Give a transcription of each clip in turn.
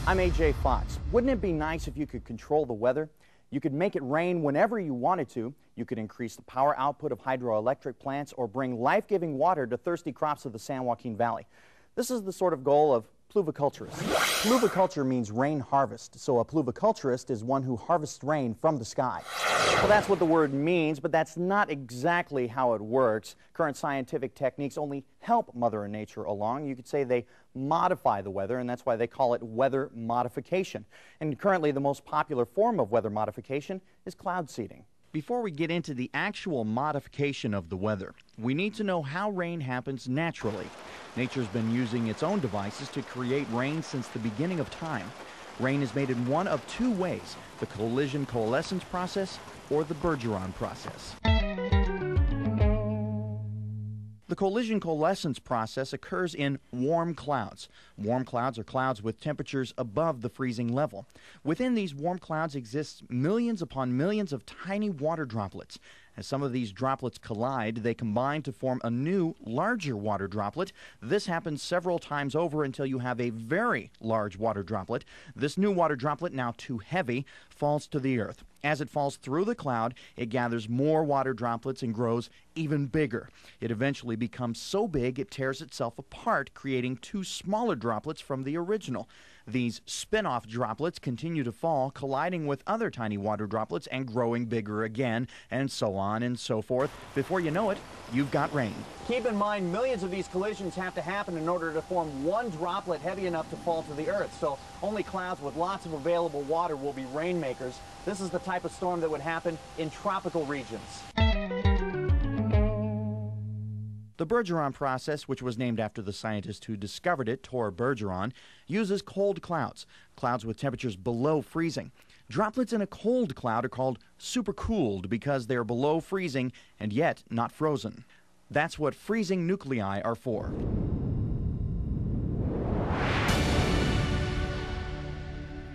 I'm AJ Fox. Wouldn't it be nice if you could control the weather? You could make it rain whenever you wanted to. You could increase the power output of hydroelectric plants or bring life-giving water to thirsty crops of the San Joaquin Valley. This is the sort of goal of pluviculturists. Pluviculture means rain harvest, so a pluviculturist is one who harvests rain from the sky. Well, that's what the word means, but that's not exactly how it works. Current scientific techniques only help Mother Nature along. You could say they modify the weather, and that's why they call it weather modification. And currently, the most popular form of weather modification is cloud seeding. Before we get into the actual modification of the weather, we need to know how rain happens naturally. Nature's been using its own devices to create rain since the beginning of time. Rain is made in one of two ways: the collision coalescence process or the Bergeron process. The collision coalescence process occurs in warm clouds. Warm clouds are clouds with temperatures above the freezing level. Within these warm clouds exist millions upon millions of tiny water droplets. As some of these droplets collide, they combine to form a new, larger water droplet. This happens several times over until you have a very large water droplet. This new water droplet, now too heavy, falls to the earth. As it falls through the cloud, it gathers more water droplets and grows even bigger. It eventually becomes so big it tears itself apart, creating two smaller droplets from the original. These spin-off droplets continue to fall, colliding with other tiny water droplets and growing bigger again, and so on and so forth. Before you know it, you've got rain. Keep in mind, millions of these collisions have to happen in order to form one droplet heavy enough to fall to the earth. So only clouds with lots of available water will be rainmakers. This is the type of storm that would happen in tropical regions. The Bergeron process, which was named after the scientist who discovered it, Tor Bergeron, uses cold clouds, clouds with temperatures below freezing. Droplets in a cold cloud are called supercooled because they are below freezing and yet not frozen. That's what freezing nuclei are for.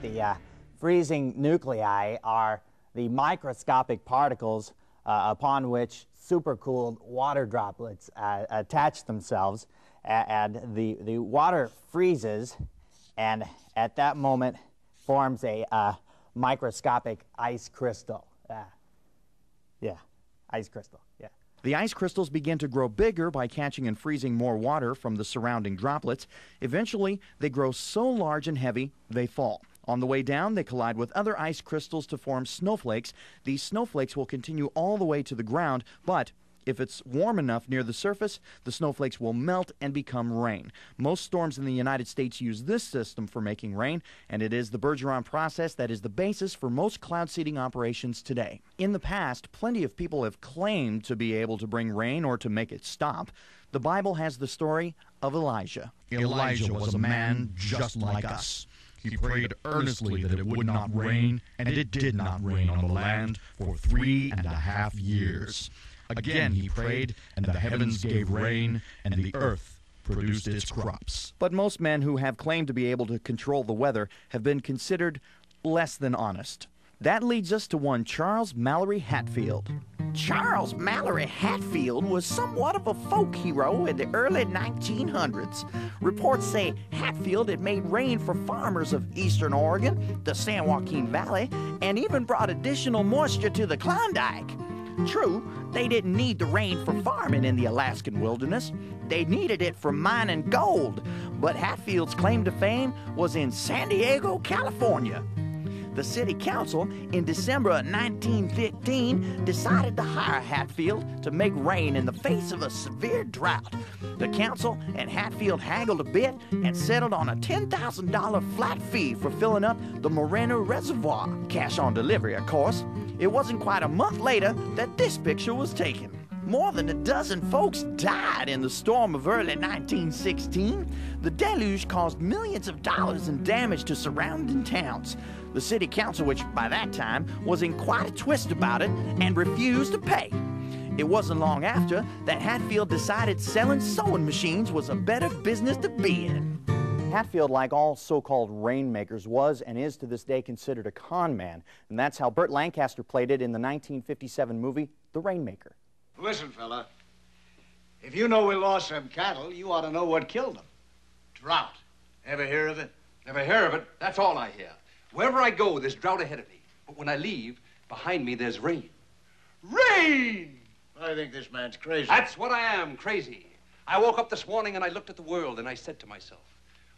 The freezing nuclei are the microscopic particles upon which supercooled water droplets attach themselves, and the water freezes, and at that moment forms a microscopic ice crystal. Ice crystal, yeah. The ice crystals begin to grow bigger by catching and freezing more water from the surrounding droplets. Eventually, they grow so large and heavy, they fall. On the way down, they collide with other ice crystals to form snowflakes. These snowflakes will continue all the way to the ground, but if it's warm enough near the surface, the snowflakes will melt and become rain. Most storms in the United States use this system for making rain, and it is the Bergeron process that is the basis for most cloud seeding operations today. In the past, plenty of people have claimed to be able to bring rain or to make it stop. The Bible has the story of Elijah. Elijah was a man just like us. He prayed earnestly that it would not rain, and it did not rain on the land for 3.5 years. Again he prayed, and the heavens gave rain, and the earth produced its crops. But most men who have claimed to be able to control the weather have been considered less than honest. That leads us to one Charles Mallory Hatfield. Charles Mallory Hatfield was somewhat of a folk hero in the early 1900s. Reports say Hatfield had made rain for farmers of eastern Oregon, the San Joaquin Valley, and even brought additional moisture to the Klondike. True, they didn't need the rain for farming in the Alaskan wilderness. They needed it for mining gold. But Hatfield's claim to fame was in San Diego, California. The city council in December of 1915 decided to hire Hatfield to make rain in the face of a severe drought. The council and Hatfield haggled a bit and settled on a $10,000 flat fee for filling up the Moreno Reservoir. Cash on delivery, of course. It wasn't quite a month later that this picture was taken. More than a dozen folks died in the storm of early 1916. The deluge caused millions of dollars in damage to surrounding towns. The city council, which by that time was in quite a twist about it, and refused to pay. It wasn't long after that Hatfield decided selling sewing machines was a better business to be in. Hatfield, like all so-called rainmakers, was and is to this day considered a con man, and that's how Burt Lancaster played it in the 1957 movie The Rainmaker. Listen, fella, if you know we lost some cattle, you ought to know what killed them. Drought. Ever hear of it? Never hear of it. That's all I hear. Wherever I go, there's drought ahead of me. But when I leave, behind me, there's rain. Rain! I think this man's crazy. That's what I am, crazy. I woke up this morning and I looked at the world and I said to myself,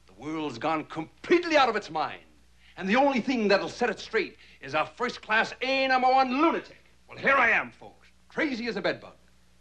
the world's gone completely out of its mind. And the only thing that'll set it straight is a first-class A #1 lunatic. Well, here I am, folks, crazy as a bedbug.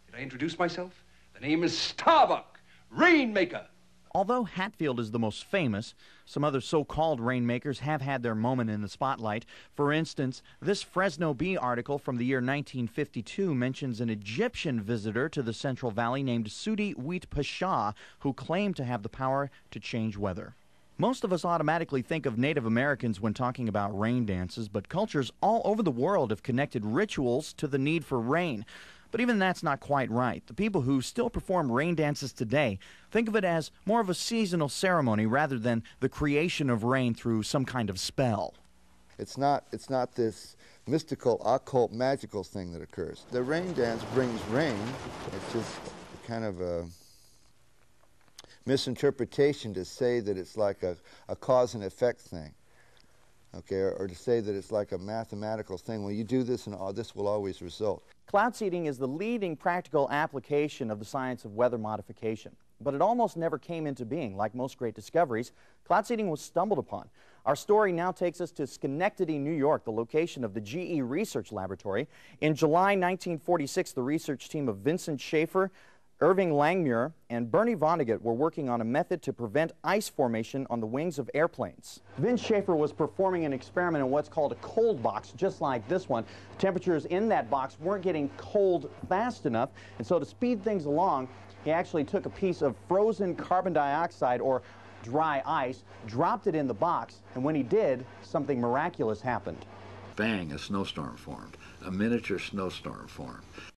Did I introduce myself? The name is Starbuck, Rainmaker. Although Hatfield is the most famous, some other so-called rainmakers have had their moment in the spotlight. For instance, this Fresno Bee article from the year 1952 mentions an Egyptian visitor to the Central Valley named Sudi Wheat Pasha, who claimed to have the power to change weather. Most of us automatically think of Native Americans when talking about rain dances, but cultures all over the world have connected rituals to the need for rain. But even that's not quite right. The people who still perform rain dances today think of it as more of a seasonal ceremony rather than the creation of rain through some kind of spell. It's not this mystical, occult, magical thing that occurs. The rain dance brings rain. It's just kind of a misinterpretation to say that it's like a cause and effect thing, okay, or to say that it's like a mathematical thing. Well, you do this and all this will always result. Cloud seeding is the leading practical application of the science of weather modification, but it almost never came into being. Like most great discoveries, cloud seeding was stumbled upon. Our story now takes us to Schenectady, New York, the location of the GE Research Laboratory. In July 1946, the research team of Vincent Schaefer, Irving Langmuir, and Bernie Vonnegut were working on a method to prevent ice formation on the wings of airplanes. Vince Schaefer was performing an experiment in what's called a cold box, just like this one. Temperatures in that box weren't getting cold fast enough, and so to speed things along, he actually took a piece of frozen carbon dioxide, or dry ice, dropped it in the box, and when he did, something miraculous happened. Bang, a snowstorm formed. A miniature snowstorm formed.